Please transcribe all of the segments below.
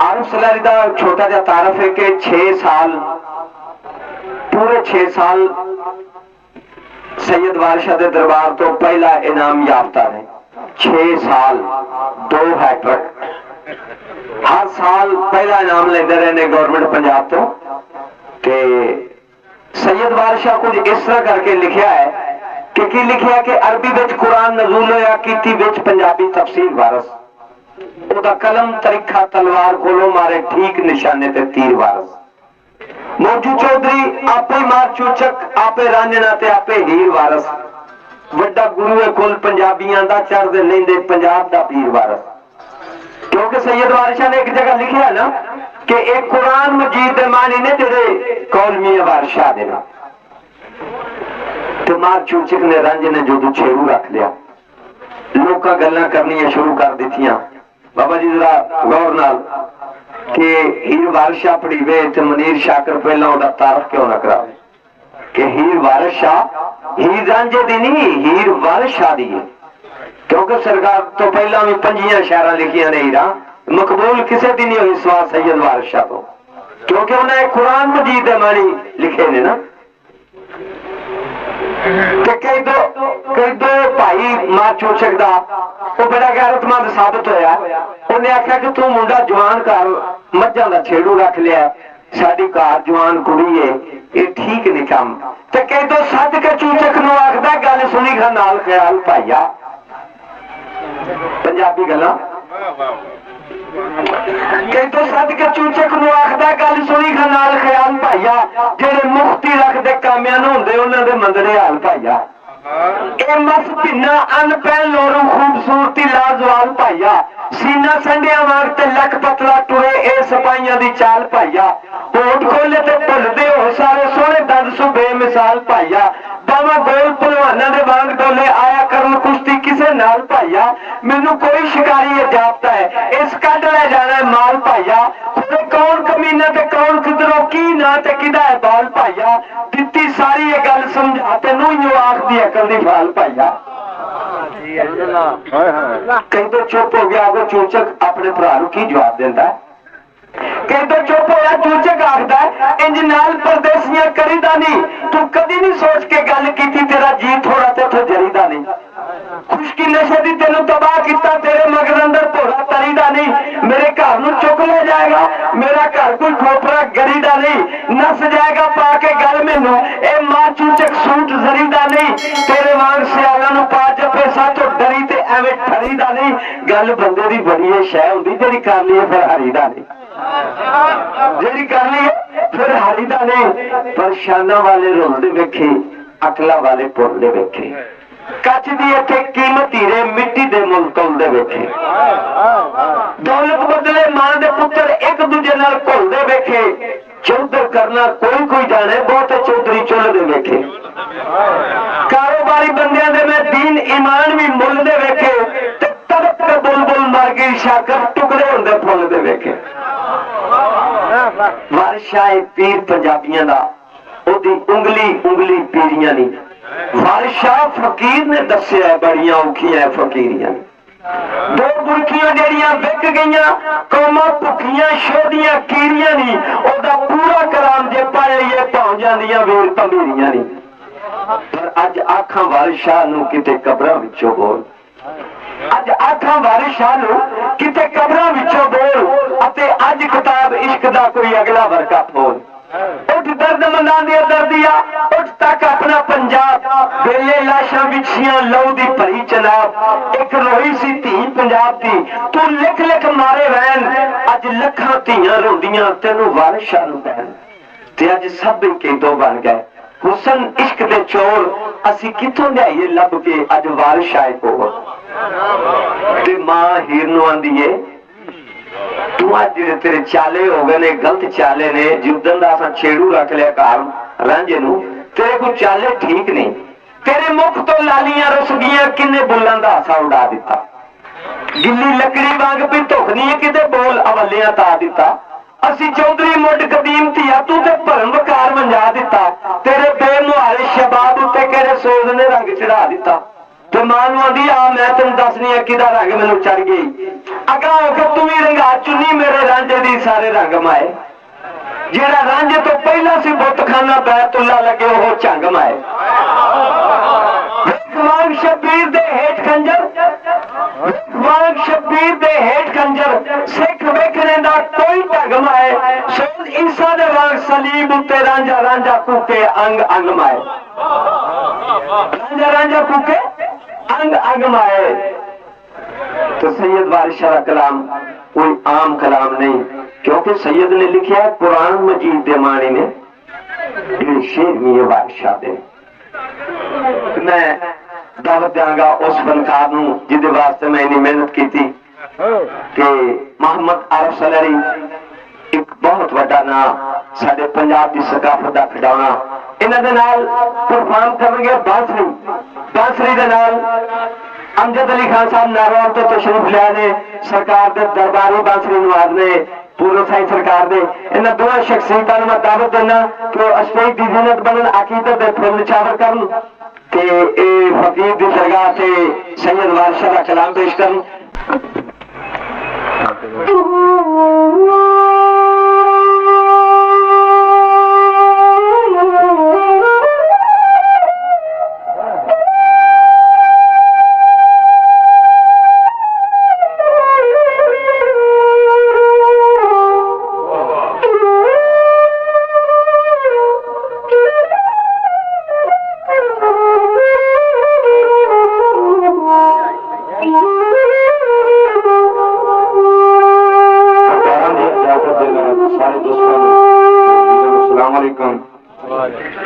आरफ सलारी का छोटा जा तारफ है कि 6 साल पूरे 6 साल सैयद बादशाह के दरबार तो पहला इनाम याफ्ता ने 6 साल 2 हैट्रिक हर साल पहला इनाम लेते रहे ने गवर्नमेंट पंजाब तो सैयद बादशाह कुछ इस तरह करके लिखा है कि लिखा कि अरबी विच कुरान नज़ूल होया कीती विच पंजाबी तफसीर वारस ओदा कलम तरीखा तलवार कोलो मारे ठीक निशाने ते तीर वारस मौजू चौधरी आपे मार चूचक आपे रांझना ते आपे हीर वारस वड्डा गुरु है कुल पंजाबियां दा चढ़दे लैंदे पंजाब दा पीर वारस। क्योंकि सैयद बादशाह ने एक जगह लिखा ना कि एक कुरान मजीद दे मानी ने तेरे कौलमी बादशाह दे ना ते मार चूचक ने रांझे ने जो छेड़ू रख लिया लोग गल्लां करनियां शुरू कर दित्तियां। बाबा जी जरा गौर नाल कि हीर वारिस शाह पढ़ीवे ते मनीर शाकर पहला ओदा तारफ क्यों ना करावे कि हीर वारिस शाह हीर रांझे दी नहीं हीर वारिस शाह दी है। क्योंकि सरकार तो पहला भी 5 शहर लिखियां ने हीरा मकबूल किसी दी नहीं हुई सवा सैयद वारिस शाह तो क्योंकि उन्हें कुरान मजीद दे मानी लिखे ने ना। कई दो भाई मां चूचक दा वो बड़ा गैरतमंद साबित होया। उन्हें आख्या कि तू मुंडा जवान कर मझां दा छेड़ू रख लिया साडी घर जवान कुड़ी है ये ठीक नहीं काम ते कई दो सद के चूचक नूं आखदा गल सुनी खा नाल ख्याल भाईया पंजाबी गल्लां कई तो सद के चूचक नूं आखदा गल सुनी खा नाल ख्याल भाईया जेड़े मुफ्ती रखदे कामियां नूं हुंदे उन्हां दे मंदरे हाल भाईया ए मस भिन्ना अनपैन लोरू खूबसूरती लाजवाल भाईया सीना संडिया वांग ते लख पतला टुरे ए सिपाहियां दी चाल भाईया होठ खोले ते भुलदे हो सारे सोहणे दंद सु बेमिसाल भाईया बावा गोल पहलवाना दे वांग डोले आया करन कुश्ती किसे नाल भाईया मैनू कोई शिकारी जापता है इस कड ले जाना है माल भाईया कौन कमीना ते कौन किधरों की ना ते किदा है बाल भाईया दित्ती सारी ये गल समझा तेनू ही आख दी अकल दी फाल भाईया। कहीं तो चुप हो गया अगर चूचक अपने भरा नूं की जवाब देंदा है कहीं तो चुप होया चूचक आखदा है इंज नाल परदेसियां करीदा नहीं तू कदी नहीं सोच के गल कीती तेरा जी थोड़ा ते थे जरीदा नहीं खुशकी नशे दी तेनू तबाह किता तेरे मगर अंदर भोला तरीदा नहीं मेरे घर नूं चुक ले जाएगा मेरा घर कोई खोपरा गरीदा नहीं नस जाएगा पाके गल मैनू ए मां चूचक सूट जरीदा नहीं तेरे वांग सियाला नूं पा जपे साथों डरी ते एवें ठरीदा नहीं गल बंदे दी बड़ी है शै हुंदी जेहड़ी कर लईए फिर हरीदा नहीं जेहड़ी कर लईए फिर हरीदा नहीं पर शाना वाले रुलदे वेखे अकला वाले पुरदे वेखे कच दी इत्थे कीमत हीरे मिट्टी दे मुल तोलदे वेखे दौलत बदले मां दे पुत्र एक दूजे नाल घुलदे वेखे चौधर करना कोई जाने बहुते चौधरी चुलदे वेखे कारोबारी बंदियां दे में दीन ईमान भी मुलदे वेखे ते तड़प के बुलबुल मर गई शाकर टुकड़े हुंदे फुलदे वेखे। वारिस शाह पीर पंजाबियां दा ओदी उंगली पीरियां नहीं वारिस शाह फकीर ने दस्या बड़ियां औखियां फकीरियां दो बुरखियां जेड़ियां विक गईयां कौमां भुखियां शोधियां कीरियां नहीं ओदा पूरा कलाम जे पढ़ लईए पहुंच जांदियां वीर भंबीरियां नहीं पर अज आखां वारिस शाह नूं किते कबरां विचों बोल अज आखां वारिस शाह नूं किते कबरां विचों बोल अते अज किताब इश्क दा कोई अगला वर्का खोल उठ दर्द मंदां दी दर्दिया उठ तक अपना पंजाब बेले लाशां विछियां लहू दी भरी चनाब एक रोई सी धी पंजाब दी तू लिख लिख मारे वैन अज लखां धीयां रोंदियां तेनू वारिस शाह नूं पैन ते अज सब केदों बन गए हुसन इश्क दे चोर असी किथों लियाईए लब के अज वारिस शाह कोल ते मां हीर नूं आंदी है तू अज तेरे चाले हो गए ने गलत चाले ने जिदन दा असां छेड़ू रख लिया घर रांझे नूं तेरे को चाले ठीक नहीं तेरे मुख तो लालियां रुस गईयां किन्ने बुल्लां दा हासा उड़ा दिता गिल्ली लकड़ी वांग भी धुखनी है किते बोल अवलियां ता दिता असी चौधरी मुड कदीम थिया तू ते भरम वकार मंजा दिता तेरे बेमुहारे शबाब उत्ते केड़े सोज ने रंग चढ़ा दिता ते मां नूं आंदी आ मैं तैनूं दसनी है किदा रंग मैनूं चढ़ गई अगा होके तू भी रंगा चुन्नी मेरे रांझे दी सारे रंग माए, जेड़ा रांझे तो पहला सी बुतखाना बैतुल्ला लगे वो झंग माए। वाग शबीर दे हेठ खंजर, वाग शबीर दे हेठ खंजर, सिख वेखने दा कोई ढंग माए। सोज ईसा दे वाग सलीब उत्ते रांझा रांझा कूके अंग अंग माए, रांझा रांझा कूके अंग अंग माए। तो सैयद वारिस शाह का कलाम कोई आम कलाम नहीं, क्योंकि सैयद ने लिखा है कुरान मजीद दे मानी ने शेर मियां वारिस शाह दे। मैं दावत देंगा उस फनकार जिदे वास्ते मैं इन्नी मेहनत की थी कि मोहम्मद आरिफ सलरी एक बहुत बड़ा ना साडे पंजाब की सकाफत का खिडौना। इन्हां दे नाल परफॉर्म करनगे बांसुरी, बांसुरी दे नाल अमजद अली खान साहब नारवाल तो तशरीफ लिया ने, सरकार दे दरबारी बांसुरी नवाज ने पूर्व साई सरकार दे। इन्हां दोवां शख्सियतां नूं मैं दावत देना कि अस्तेज दी जिन्नत बनन, अकीदत दे फुल निछावर करन ते ए फकीर दी दरगाह ते सैयद वारिस शाह दा कलाम पेश करन।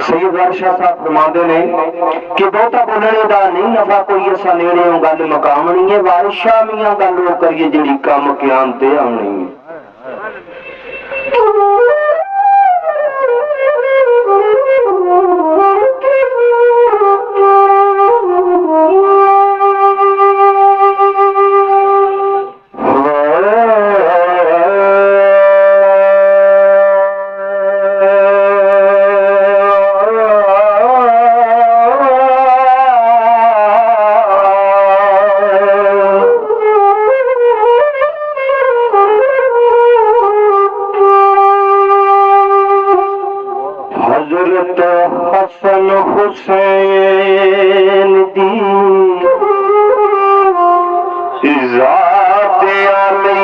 सैयद वारिस शाह साहब फरमाते ने कि बहुता बोलने का नहीं नफा कोई असा नेड़े गल मुकामनी है, वारिस शाह मियां गल वो करिए जी कम क्याम ते आनी है। हसन हुसैन दी ज़ात अली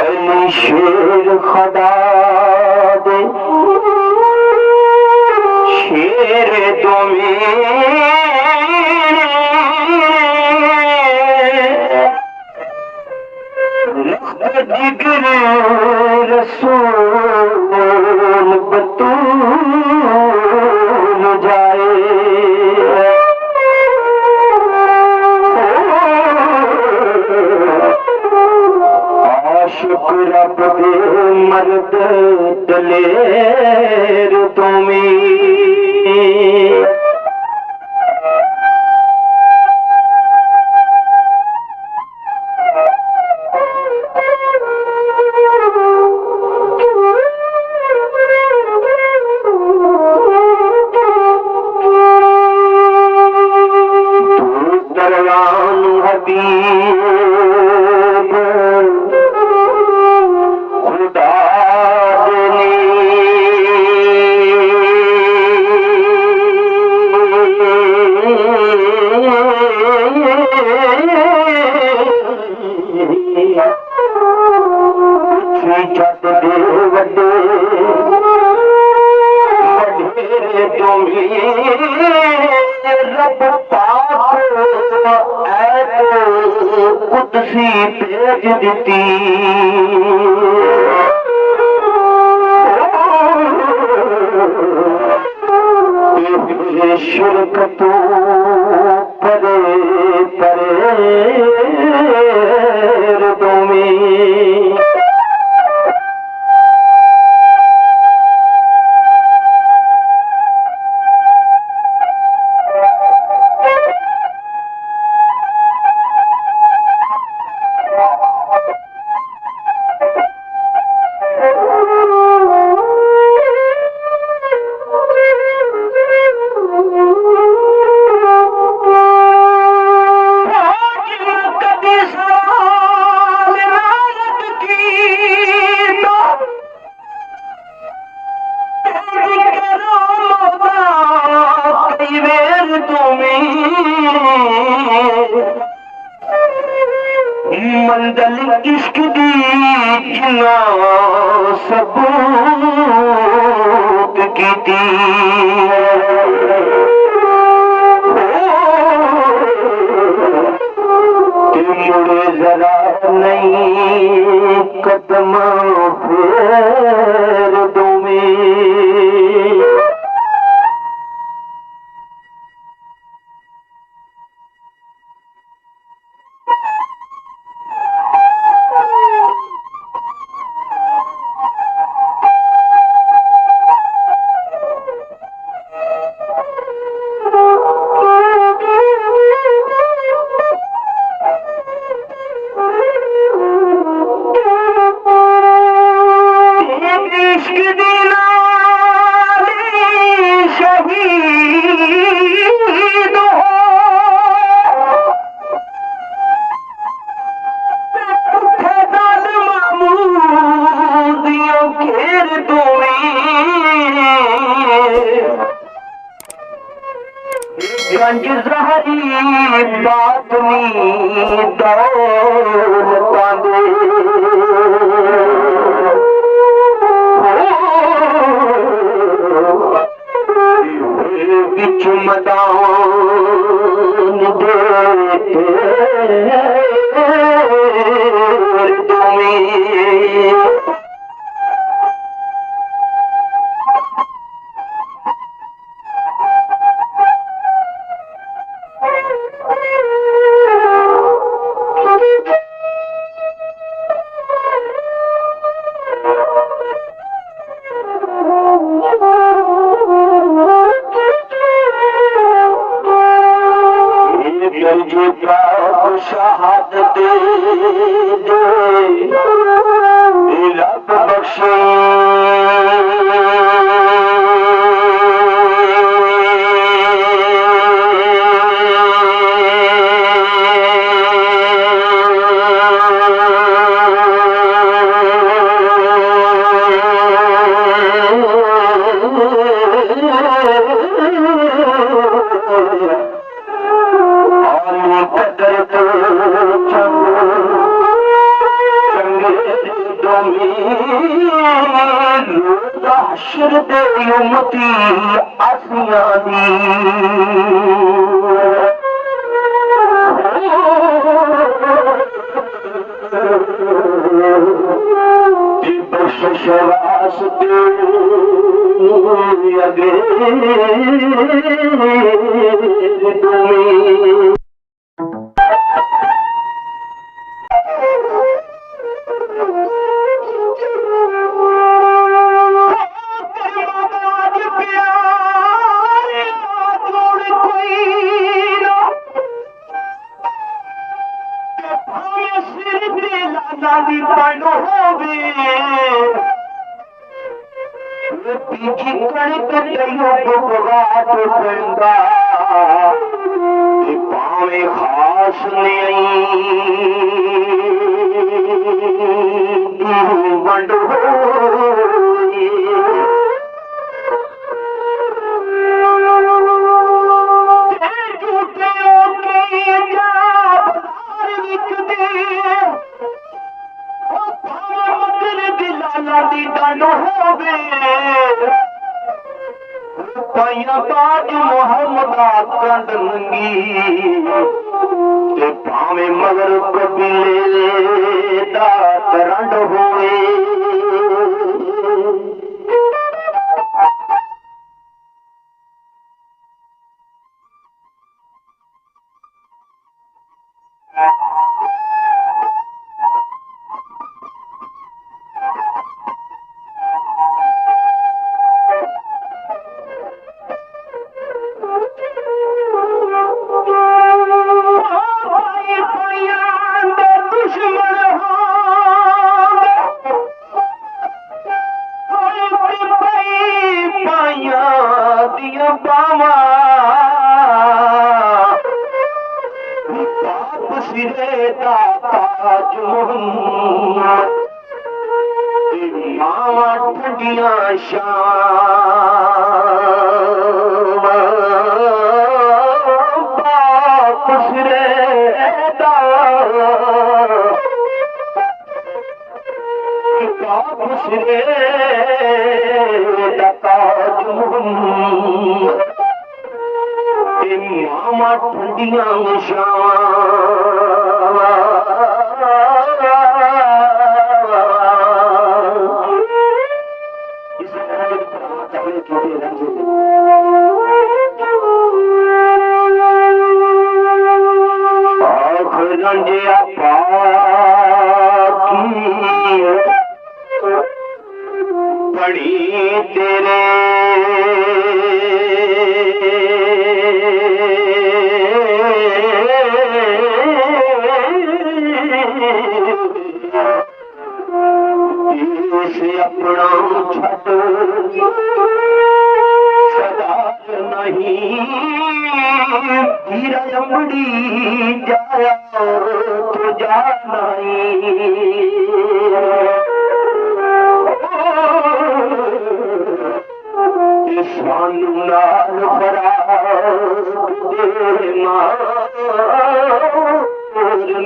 अली शेर खुदा दे शेर दोमी जिगर रसूल बतूल जाए। आशिक रब दे मर्द दलेर तुमी रब पाक कुदसी भेज दी शिरक तो परे परे तुम्हें सबूत की थी मुड़े जरा नहीं कदम फेर दो में गंज जहरी बातनी दौलतां दे बिच मैदान दे शहादत दे रब बख्शे हशर दे उम्मती आसियां दी बख्शिश वास्ते अगे तुम्हें पावे खास वंड ताज मोहम्मद कंड नंगी भावे मगर कबीले दा तरंड होए सिरे ताज मोहम्मद मामा ठंडियां शावां रंजिया पाकी बड़ी तेरे इसे अपना छट सदा नहीं धीरा अमड़ी जाया तो जाना सानू नाल देना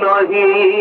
नहीं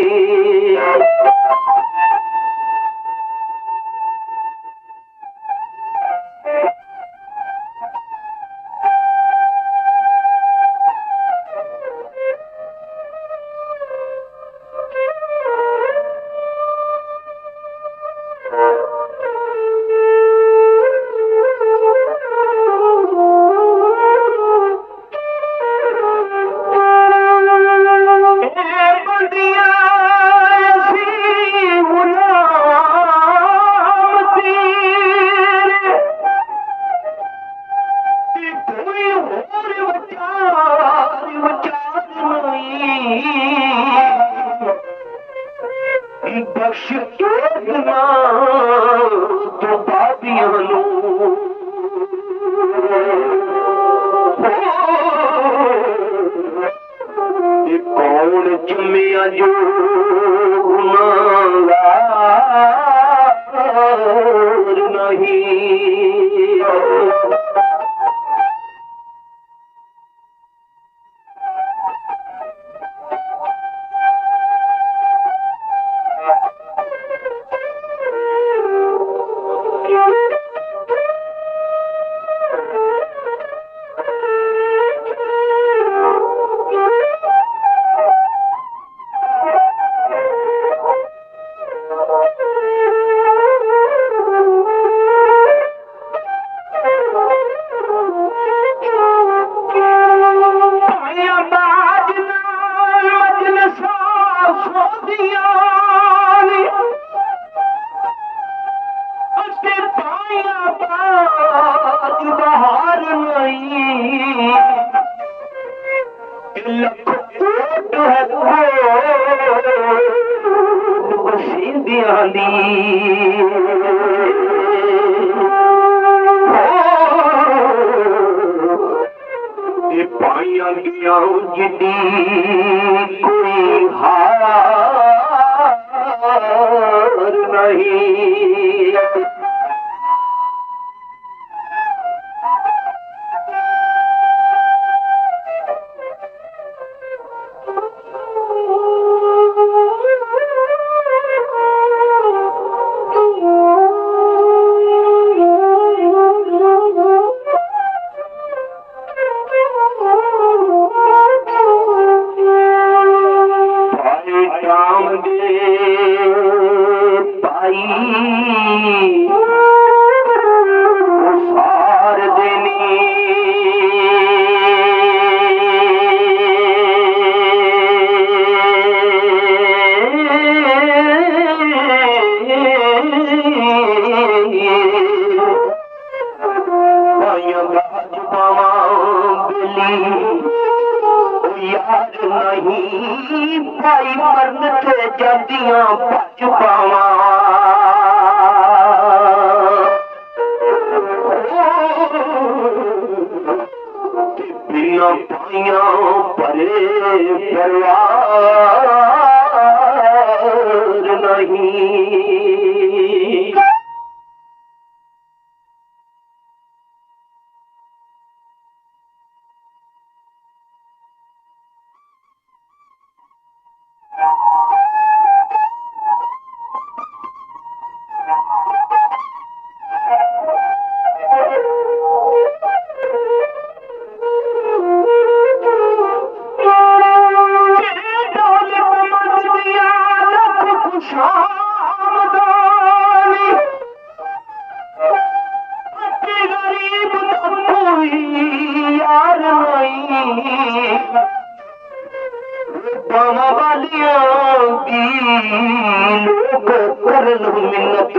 बख्श देना तो बाबियां कौन चुमिया जो गुनाहगार नहीं पाइया गया जिदी कोई हार नहीं नहीं भाई मरन थे जादियां भज पावा बिना पाइया परे परवार नहीं कोई यार नहीं बामा वालियों की लोग कर लो मिन्नत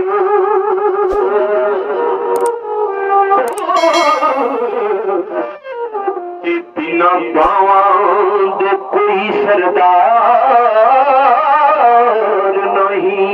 बिना बावा दे कोई सरदार नहीं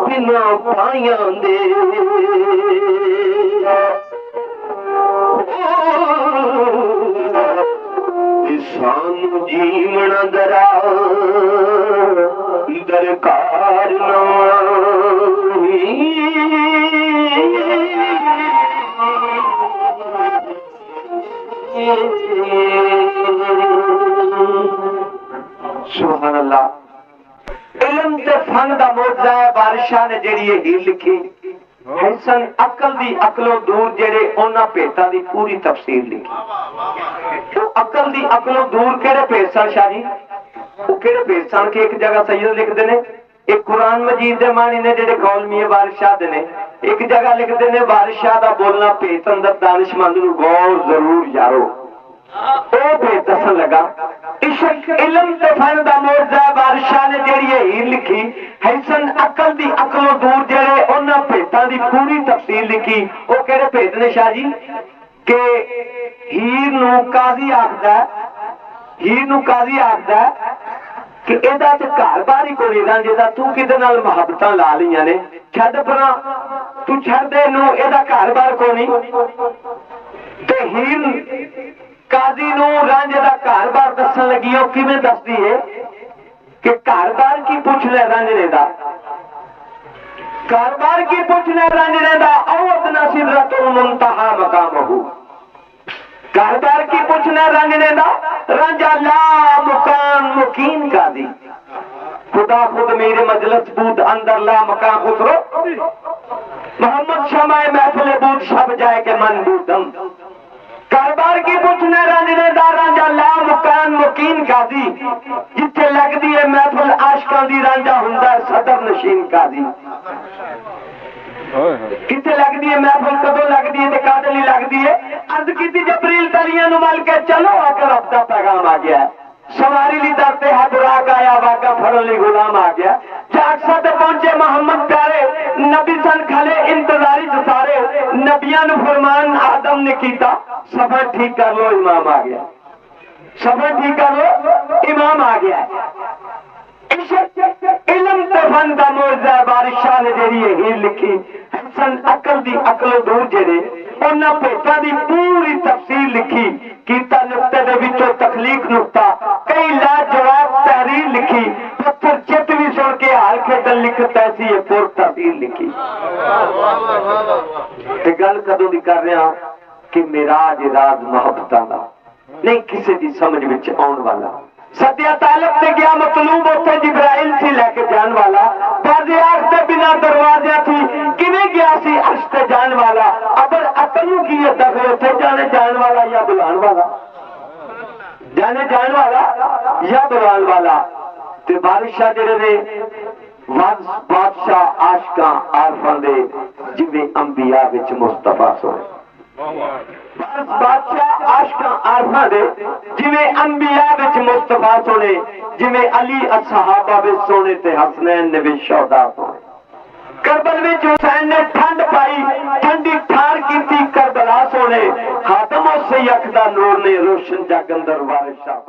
बिना पाया दे सानू जीवना दरा दरकार सुभान अल्लाह। इल्म ते फन दा मौजूदा है बारिशां ने जेड़ी हीर लिखी हसन अकल दी अकलों दूर जेड़े ओना भेटां दी पूरी तफसीर लिखी। तो अकल दी अकलों दूर केड़े भेट सन शाह जी? वो केड़े भेट सन कि एक जगह सैयद लिखदे ने एक कुरान मजीद दे मानी ने जेड़े कौलमी बारिशां दे ने एक जगह लिखदे ने बारिशां दा बोलना भेट अंदर दानिशमंद नूं गौर जरूर यारो ओ भेट दसन लगा। इश्क इल्म ते फन दा मौजूदा बारिशां ने जेड़ी हीर लिखी हसन अकल दी अकलों दूर जेड़े ओना भेटां दी पूरी तफसीर लिखी। ओ केड़े भेट ने शाह जी के हीर नूं काजी आखदा कि एदा ते घर बार ही कोई रांझे दा तू किदे नाल मुहब्बतां ला लियां ने छड्ड परां तू छड्ड दे नूं एदा घर बार कोनी ते हीर काजी नूं रांझे दा घर बार दसन लगी। ओ किवें दसदी है कि घर बार की पुछ ले रांझे दा घर बार की पुछ ले रांझे दा औत नसीरतुल मुंतहा मकामहू घर बार की पुछ ले रांझे दा रांझा ला मुकान मुकीन काजी खुदा खुद मेरे मजलिस बूद अंदर ला मकान खुसरो मोहम्मद शमाए महफिल बूद शब जाए के मन बूदम कारबार की पूछने रांझने दा रांझा ला मुकान मुकीन काजी जिथे लगदी है महफिल आशकां दी रांझा हुंदा सदर नशीन काजी किथे लगदी है महफिल कदों लगदी है ते कादे लई लगदी है अर्ज कीती जबरील तलियां नूं मल के चलो आकर रब दा पैगाम आ गया सवारी ली दर ते हाथ राग आया वागा फड़न ली गुलाम आ गया जागसा ते पहुंचे मोहम्मद प्यारे नबी सन खले इंतजारी सारे नबियां नूं फरमान आदम ने कीता सफर ठीक कर लो इमाम आ गया सफर ठीक कर लो इमाम आ गया। इल्म ते फन दा मौजूदा बारिशां ने जेड़ी हीर लिखी हसन अकल दी अकलों दूर जेड़े ओना भेटां दी पूरी तफसीर लिखी कीता नुक्ते दे विचों तखलीक नुक्ता कई लाजवाब तहरीर लिखी पत्थर चित भी सुन के हाल खेडन लिखता सी पुर तहरीर लिखी। ते गल कदों दी कर रहा कि मेराज राज मोहब्बतां दा नहीं किसी दी समझ विच आउण वाला सत्या तालब से गया मतलूब उत्थे जिब्राइल सी लेके जान वाला बाजे आग से बिना दरवाजे थी किने गया सी अर्श ते जान वाला अबर अकलू की ये दखल उत्थे जाने जान वाला या बुलान वाला जाने जान वाला या बुलान वाला ते बारिशां जेड़े ने बादशाह आशकां आरफां दे जिवें अंबिया विच मुस्तफा सोए बादशाह आशकां आरफां दे जिवें अंबिया विच मुस्तफा सोने जिवें अली असहाबा विच सोने ते हसनैन ने विच शौहदा सोने करबल विच हुसैन ने ठंड पाई ठंडी ठार कीती करबला सोने खातम उस यक दा नूर ने रोशन जग अंदर वारिस शाह